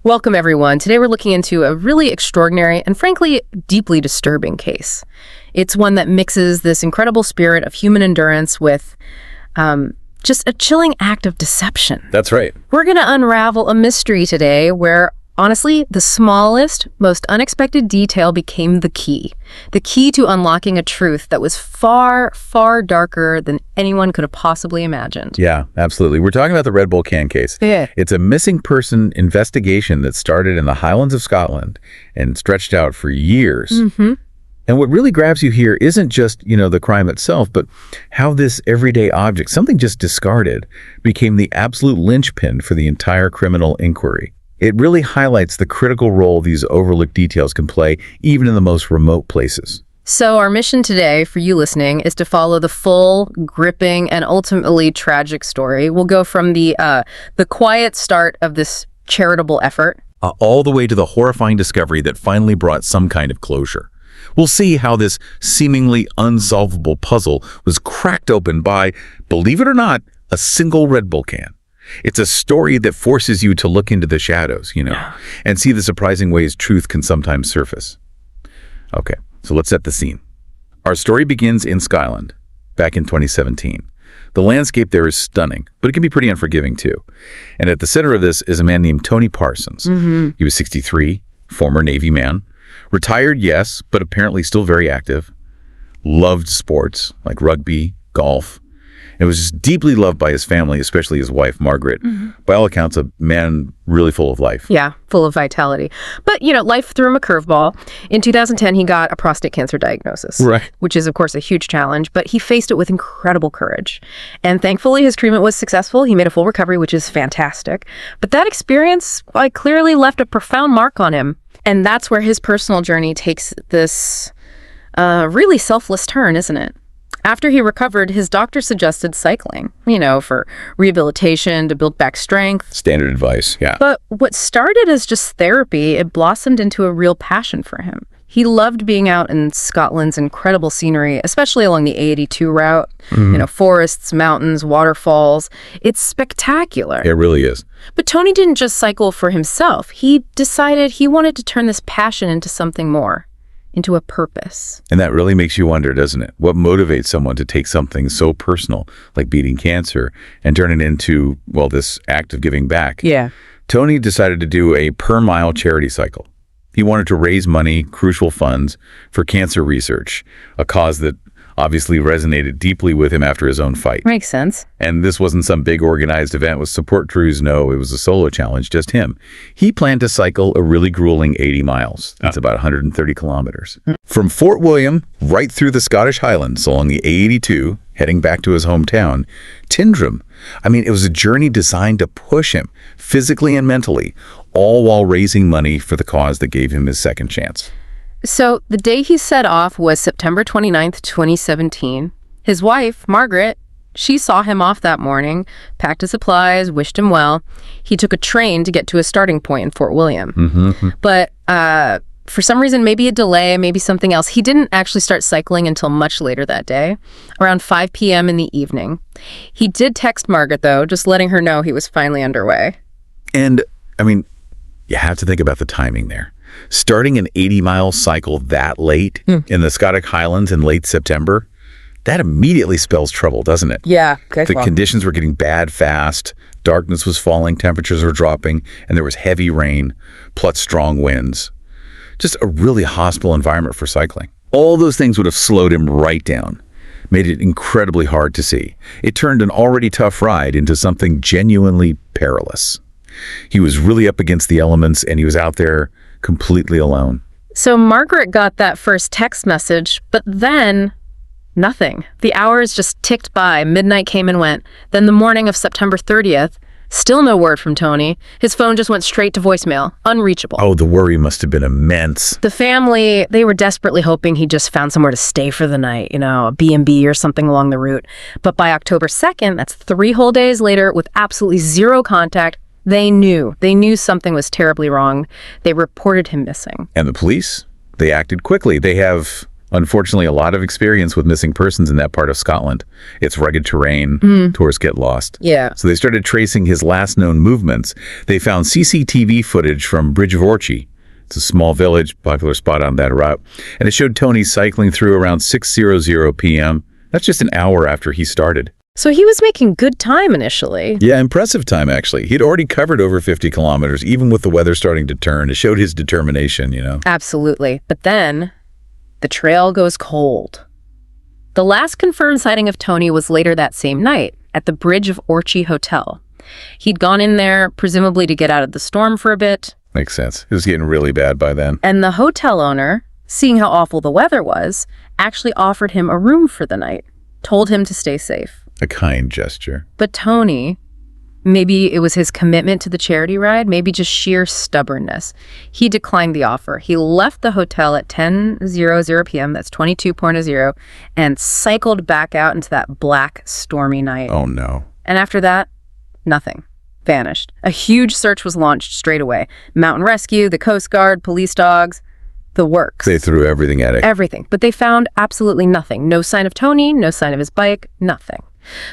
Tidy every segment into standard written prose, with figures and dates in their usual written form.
Welcome, everyone. Today we're looking into a really extraordinary and frankly deeply disturbing case. It's one that mixes this incredible spirit of human endurance with just a chilling act of deception. That's right. We're going to unravel a mystery today where, honestly, the smallest, most unexpected detail became the key to unlocking a truth that was far, far darker than anyone could have possibly imagined. Yeah, absolutely. We're talking about the Red Bull can case. Yeah. It's a missing person investigation that started in the Highlands of Scotland and stretched out for years. Mm-hmm. And what really grabs you here isn't just, the crime itself, but how this everyday object, something just discarded, became the absolute linchpin for the entire criminal inquiry. It really highlights the critical role these overlooked details can play, even in the most remote places. So our mission today, for you listening, is to follow the full, gripping, and ultimately tragic story. We'll go from the quiet start of this charitable effort All the way to the horrifying discovery that finally brought some kind of closure. We'll see how this seemingly unsolvable puzzle was cracked open by, believe it or not, a single Red Bull can. It's a story that forces you to look into the shadows, and see the surprising ways truth can sometimes surface. Okay, so let's set the scene. Our story begins in Scotland, back in 2017. The landscape there is stunning, but it can be pretty unforgiving too. And at the center of this is a man named Tony Parsons. Mm-hmm. He was 63, former Navy man. Retired, yes, but apparently still very active. Loved sports like rugby, golf. And was just deeply loved by his family, especially his wife, Margaret. Mm-hmm. By all accounts, a man really full of life. Yeah, full of vitality. But, life threw him a curveball. In 2010, he got a prostate cancer diagnosis, right, which is, of course, a huge challenge, but he faced it with incredible courage. And thankfully, his treatment was successful. He made a full recovery, which is fantastic. But that experience clearly left a profound mark on him. And that's where his personal journey takes this really selfless turn, isn't it? After he recovered, his doctor suggested cycling, for rehabilitation, to build back strength. Standard advice, yeah. But what started as just therapy, it blossomed into a real passion for him. He loved being out in Scotland's incredible scenery, especially along the A82 route. Mm-hmm. Forests, mountains, waterfalls. It's spectacular. It really is. But Tony didn't just cycle for himself. He decided he wanted to turn this passion into something more. Into a purpose. And that really makes you wonder, doesn't it? What motivates someone to take something so personal, like beating cancer, and turn it into, this act of giving back? Yeah. Tony decided to do a per-mile charity cycle. He wanted to raise money, crucial funds, for cancer research, a cause that obviously resonated deeply with him after his own fight. Makes sense. And this wasn't some big organized event with support crews. No, it was a solo challenge, just him. He planned to cycle a really grueling 80 miles. That's about 130 kilometers. From Fort William right through the Scottish Highlands along the A82, heading back to his hometown, Tindrum. It was a journey designed to push him physically and mentally, all while raising money for the cause that gave him his second chance. So the day he set off was September 29th, 2017. His wife, Margaret, she saw him off that morning, packed his supplies, wished him well. He took a train to get to a starting point in Fort William. Mm-hmm. But for some reason, maybe a delay, maybe something else, he didn't actually start cycling until much later that day, around 5 p.m. in the evening. He did text Margaret, though, just letting her know he was finally underway. And, you have to think about the timing there. Starting an 80-mile cycle that late in the Scottish Highlands in late September, that immediately spells trouble, doesn't it? Yeah. The conditions were getting bad fast, darkness was falling, temperatures were dropping, and there was heavy rain, plus strong winds. Just a really hostile environment for cycling. All those things would have slowed him right down, made it incredibly hard to see. It turned an already tough ride into something genuinely perilous. He was really up against the elements, and he was out there completely alone. So Margaret got that first text message, but then nothing. The hours just ticked by. Midnight came and went. Then the morning of September 30th, still no word from Tony. His phone just went straight to voicemail, unreachable. Oh, the worry must have been immense. The family, they were desperately hoping he just found somewhere to stay for the night, a B&B or something along the route. But by October 2nd, that's 3 whole days later, with absolutely zero contact, They knew something was terribly wrong. They reported him missing. And the police, they acted quickly. They have Unfortunately, a lot of experience with missing persons in that part of Scotland. It's rugged terrain. Tourists get lost. Yeah. So they started tracing his last known movements. They found CCTV footage from Bridge of Orchy. It's a small village, popular spot on that route. And it showed Tony cycling through around 6:00 p.m. That's just an hour after he started. So he was making good time initially. Yeah, impressive time, actually. He'd already covered over 50 kilometers, even with the weather starting to turn. It showed his determination, you know. Absolutely. But then the trail goes cold. The last confirmed sighting of Tony was later that same night at the Bridge of Orchy Hotel. He'd gone in there, presumably to get out of the storm for a bit. Makes sense. It was getting really bad by then. And the hotel owner, seeing how awful the weather was, actually offered him a room for the night, told him to stay safe. A kind gesture. But Tony, maybe it was his commitment to the charity ride, maybe just sheer stubbornness. He declined the offer. He left the hotel at 10:00 p.m., that's 22:00, and cycled back out into that black, stormy night. Oh, no. And after that, nothing. Vanished. A huge search was launched straight away. Mountain rescue, the Coast Guard, police dogs, the works. They threw everything at it. Everything. But they found absolutely nothing. No sign of Tony, no sign of his bike, nothing.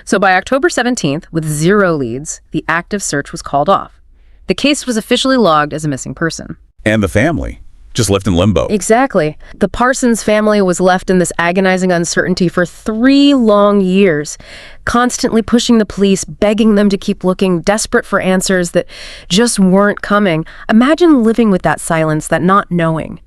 So by October 17th, with 0 leads, the active search was called off. The case was officially logged as a missing person. And the family, just left in limbo. Exactly. The Parsons family was left in this agonizing uncertainty for 3 long years, constantly pushing the police, begging them to keep looking, desperate for answers that just weren't coming. Imagine living with that silence, that not knowing,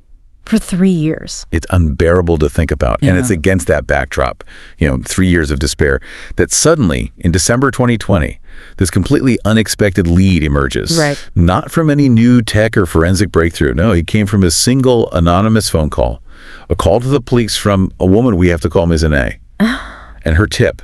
for 3 years. It's unbearable to think about. And it's against that backdrop, 3 years of despair, that suddenly, in December 2020, this completely unexpected lead emerges. Right. Not from any new tech or forensic breakthrough. No, it came from a single anonymous phone call. A call to the police from a woman we have to call Ms. A. And her tip,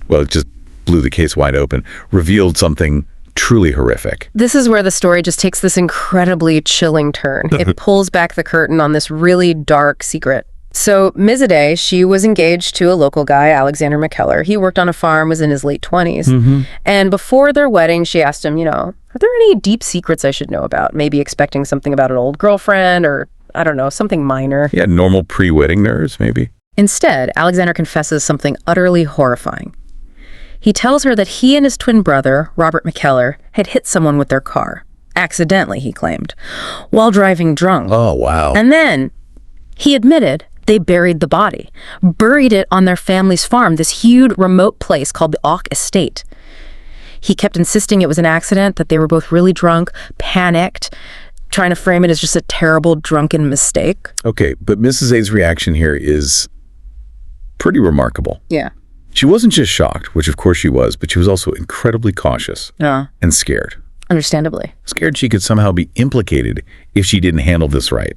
well, it just blew the case wide open, revealed something truly horrific. This is where the story just takes this incredibly chilling turn. It pulls back the curtain on this really dark secret. So Ms. A, she was engaged to a local guy, Alexander McKellar. He worked on a farm, was in his late 20s. And before their wedding, she asked him, are there any deep secrets I should know about? Maybe expecting something about an old girlfriend or, I don't know, something minor. Yeah, normal pre-wedding nerves, maybe. Instead, Alexander confesses something utterly horrifying. He tells her that he and his twin brother, Robert McKellar, had hit someone with their car. Accidentally, he claimed, while driving drunk. Oh, wow. And then he admitted they buried the body, buried it on their family's farm, this huge remote place called the Auk Estate. He kept insisting it was an accident, that they were both really drunk, panicked, trying to frame it as just a terrible drunken mistake. Okay, but Mrs. A's reaction here is pretty remarkable. Yeah. She wasn't just shocked, which of course she was, but she was also incredibly cautious and scared. Understandably. Scared she could somehow be implicated if she didn't handle this right.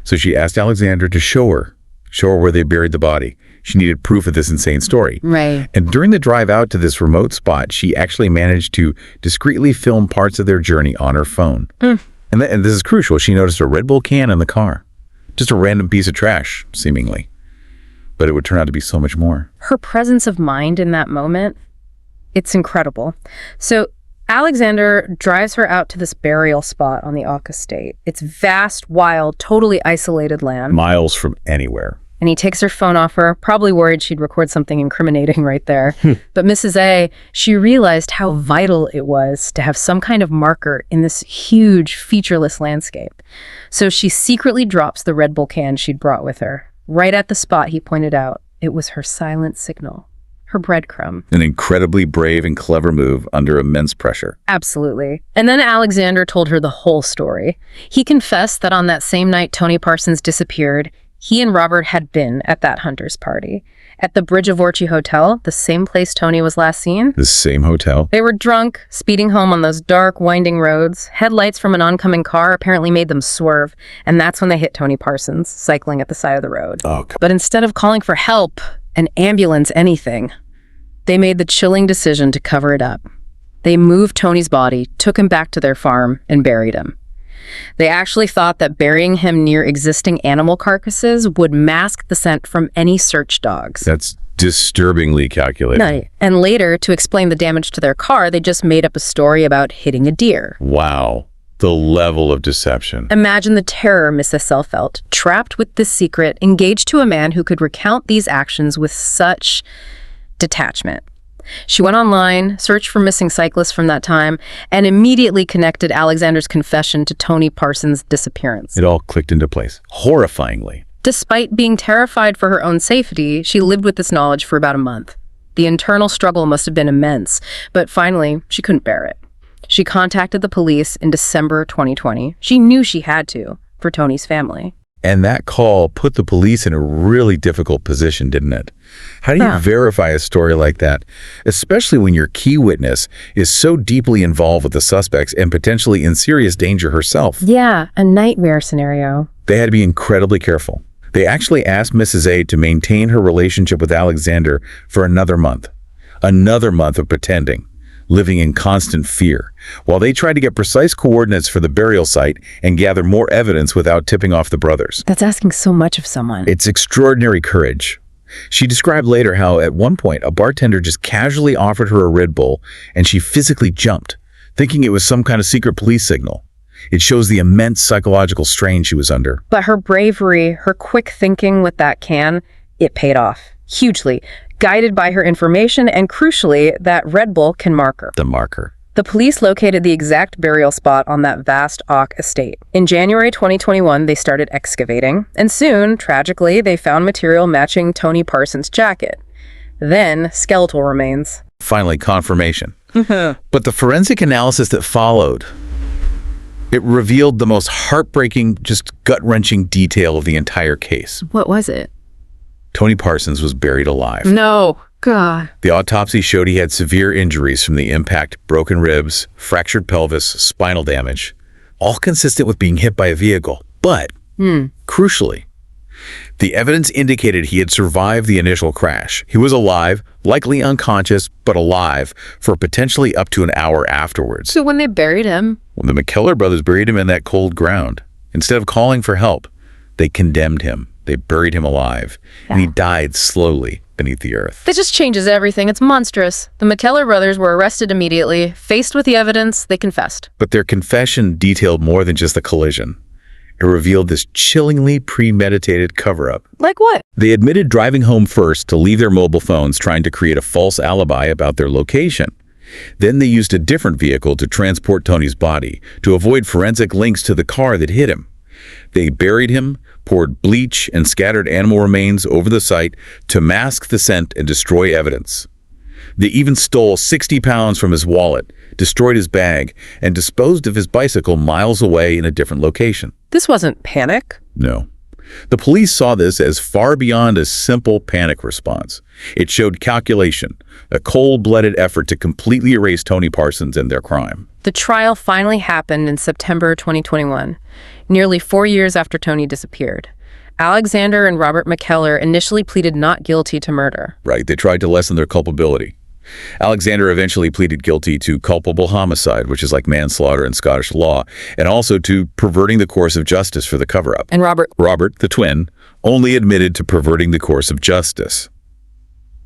So she asked Alexander to show her where they buried the body. She needed proof of this insane story. Right. And during the drive out to this remote spot, she actually managed to discreetly film parts of their journey on her phone. And this is crucial. She noticed a Red Bull can in the car. Just a random piece of trash, seemingly. But it would turn out to be so much more. Her presence of mind in that moment, it's incredible. So Alexander drives her out to this burial spot on the Auk Estate. It's vast, wild, totally isolated land. Miles from anywhere. And he takes her phone off her, probably worried she'd record something incriminating right there. But Mrs. A, she realized how vital it was to have some kind of marker in this huge, featureless landscape. So she secretly drops the Red Bull can she'd brought with her. Right at the spot he pointed out, it was her silent signal, her breadcrumb. An incredibly brave and clever move under immense pressure. Absolutely. And then Alexander told her the whole story. He confessed that on that same night Tony Parsons disappeared, he and Robert had been at that hunter's party. At the Bridge of Orchy Hotel, the same place Tony was last seen. The same hotel. They were drunk, speeding home on those dark, winding roads. Headlights from an oncoming car apparently made them swerve, and that's when they hit Tony Parsons, cycling at the side of the road. Oh, God. But instead of calling for help, an ambulance, anything, they made the chilling decision to cover it up. They moved Tony's body, took him back to their farm, and buried him. They actually thought that burying him near existing animal carcasses would mask the scent from any search dogs. That's disturbingly calculated. No, and later, to explain the damage to their car, they just made up a story about hitting a deer. Wow. The level of deception. Imagine the terror Miss Estelle felt, trapped with this secret, engaged to a man who could recount these actions with such detachment. She went online, searched for missing cyclists from that time, and immediately connected Alexander's confession to Tony Parsons' disappearance. It all clicked into place, horrifyingly. Despite being terrified for her own safety, she lived with this knowledge for about a month. The internal struggle must have been immense, but finally, she couldn't bear it. She contacted the police in December 2020. She knew she had to, for Tony's family. And that call put the police in a really difficult position, didn't it? How do you verify a story like that, especially when your key witness is so deeply involved with the suspects and potentially in serious danger herself? Yeah, a nightmare scenario. They had to be incredibly careful. They actually asked Mrs. A to maintain her relationship with Alexander for another month. Another month of pretending, living in constant fear, while they tried to get precise coordinates for the burial site and gather more evidence without tipping off the brothers. That's asking so much of someone. It's extraordinary courage. She described later how at one point a bartender just casually offered her a Red Bull and she physically jumped, thinking it was some kind of secret police signal. It shows the immense psychological strain she was under. But her bravery, her quick thinking with that can, it paid off hugely, guided by her information and, crucially, that Red Bull can marker. The marker. The police located the exact burial spot on that vast oak estate. In January 2021, they started excavating, and soon, tragically, they found material matching Tony Parsons' jacket. Then, skeletal remains. Finally, confirmation. But the forensic analysis that followed, it revealed the most heartbreaking, just gut-wrenching detail of the entire case. What was it? Tony Parsons was buried alive. No. God. The autopsy showed he had severe injuries from the impact, broken ribs, fractured pelvis, spinal damage, all consistent with being hit by a vehicle. But, crucially, the evidence indicated he had survived the initial crash. He was alive, likely unconscious, but alive, for potentially up to an hour afterwards. So when they buried him? When the McKellar brothers buried him in that cold ground, instead of calling for help, they condemned him. They buried him alive, and he died slowly beneath the earth. That just changes everything. It's monstrous. The McKellar brothers were arrested immediately. Faced with the evidence, they confessed. But their confession detailed more than just the collision. It revealed this chillingly premeditated cover-up. Like what? They admitted driving home first to leave their mobile phones, trying to create a false alibi about their location. Then they used a different vehicle to transport Tony's body, to avoid forensic links to the car that hit him. They buried him, poured bleach and scattered animal remains over the site to mask the scent and destroy evidence. They even stole 60 pounds from his wallet, destroyed his bag, and disposed of his bicycle miles away in a different location. This wasn't panic. No. The police saw this as far beyond a simple panic response. It showed calculation, a cold-blooded effort to completely erase Tony Parsons and their crime. The trial finally happened in September 2021, nearly 4 years after Tony disappeared. Alexander and Robert McKellar initially pleaded not guilty to murder. Right, they tried to lessen their culpability. Alexander eventually pleaded guilty to culpable homicide, which is like manslaughter in Scottish law, and also to perverting the course of justice for the cover-up. And Robert, the twin, only admitted to perverting the course of justice.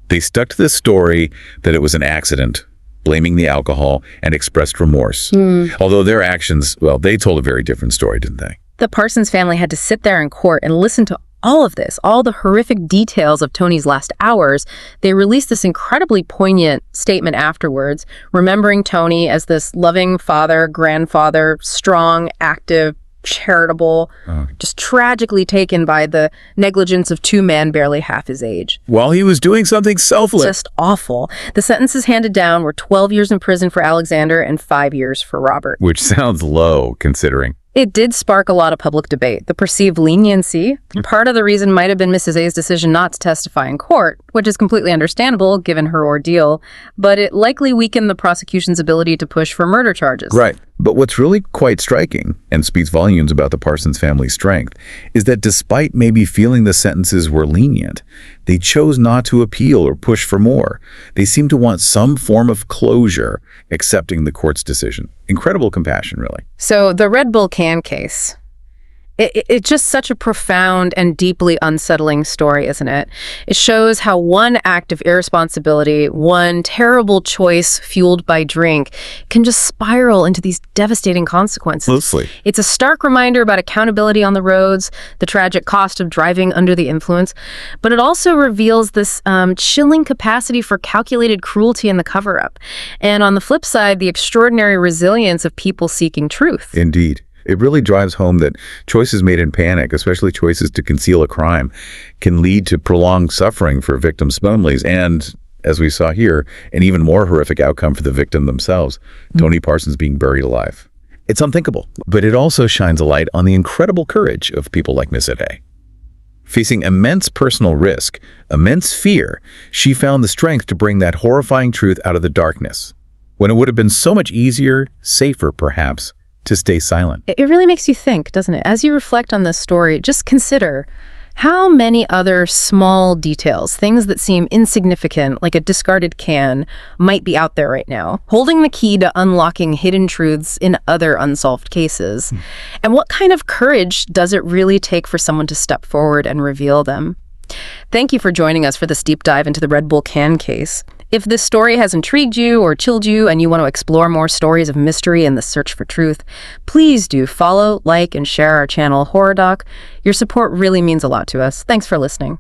They stuck to the story that it was an accident, blaming the alcohol, and expressed remorse. Although their actions, well, they told a very different story, didn't they? The Parsons family had to sit there in court and listen to all of this, all the horrific details of Tony's last hours. They released this incredibly poignant statement afterwards, remembering Tony as this loving father, grandfather, strong, active, charitable, just tragically taken by the negligence of two men barely half his age. While he was doing something selfless. Just awful. The sentences handed down were 12 years in prison for Alexander and 5 years for Robert. Which sounds low, considering. It did spark a lot of public debate. The perceived leniency, part of the reason might have been Mrs. A's decision not to testify in court, which is completely understandable given her ordeal, but it likely weakened the prosecution's ability to push for murder charges. Right. But what's really quite striking, and speaks volumes about the Parsons family's strength, is that despite maybe feeling the sentences were lenient, they chose not to appeal or push for more. They seemed to want some form of closure, accepting the court's decision. Incredible compassion, really. So the Red Bull can case. It's just such a profound and deeply unsettling story, isn't it? It shows how one act of irresponsibility, one terrible choice fueled by drink, can just spiral into these devastating consequences. Mostly. It's a stark reminder about accountability on the roads, the tragic cost of driving under the influence, but it also reveals this chilling capacity for calculated cruelty in the cover-up. And on the flip side, the extraordinary resilience of people seeking truth. Indeed. It really drives home that choices made in panic, especially choices to conceal a crime, can lead to prolonged suffering for victims' families and, as we saw here, an even more horrific outcome for the victim themselves, Tony Parsons being buried alive. It's unthinkable, but it also shines a light on the incredible courage of people like Miss A. Facing immense personal risk, immense fear, she found the strength to bring that horrifying truth out of the darkness, when it would have been so much easier, safer perhaps, to stay silent. It really makes you think, doesn't it? As you reflect on this story, just consider how many other small details, things that seem insignificant, like a discarded can, might be out there right now, holding the key to unlocking hidden truths in other unsolved cases. And what kind of courage does it really take for someone to step forward and reveal them? Thank you for joining us for this deep dive into the Red Bull can case. If this story has intrigued you or chilled you and you want to explore more stories of mystery and the search for truth, please do follow, like, and share our channel, Horror Doc. Your support really means a lot to us. Thanks for listening.